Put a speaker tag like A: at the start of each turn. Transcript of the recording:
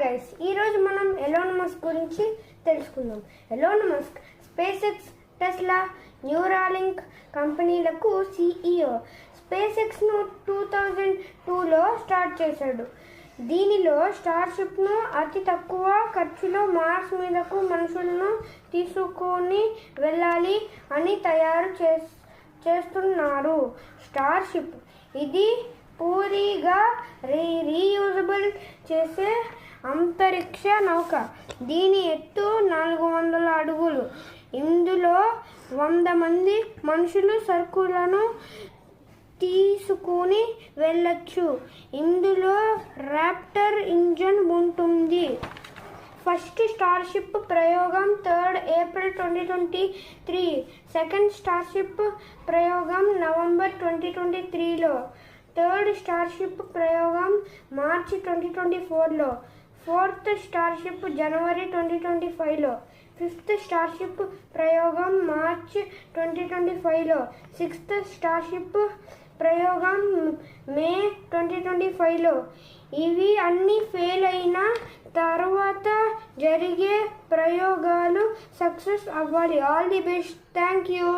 A: Guys, ఈరోజు మనం Elon Musk గురించి తెలుసుకుందాం. Elon Musk space X, Tesla, Neuralink కంపెనీలకు CEO. స్పేస్ ఎక్స్ను 2002లో స్టార్ట్ చేశాడు. దీనిలో స్టార్షిప్ను అతి తక్కువ ఖర్చులో మార్స్ మీదకు మనుషులను తీసుకొని వెళ్ళాలి అని తయారు చేస్తున్నారు. స్టార్షిప్ ఇది పూర్తిగా రీయూజబుల్ చేసే అంతరిక్ష నౌక. దీని ఎత్తు 400 అడుగులు. ఇందులో 100 మంది మనుషులు సరుకులను తీసుకుని వెళ్ళొచ్చు. ఇందులో రాప్టర్ ఇంజన్ ఉంటుంది. ఫస్ట్ స్టార్షిప్ ప్రయోగం 3rd ఏప్రిల్ 2023. సెకండ్ స్టార్షిప్ ప్రయోగం నవంబర్ 2023లో. థర్డ్ స్టార్షిప్ ప్రయోగం మార్చి 2024లో. ఫోర్త్ స్టార్షిప్ జనవరి 2025లో. ఫిఫ్త్ స్టార్షిప్ ప్రయోగం మార్చి 2025లో. సిక్స్త్ స్టార్షిప్ ప్రయోగం మే 2025లో. ఇవి అన్నీ ఫెయిల్ అయిన తర్వాత జరిగే ప్రయోగాలు సక్సెస్ అవ్వాలి. All the best. Thank you.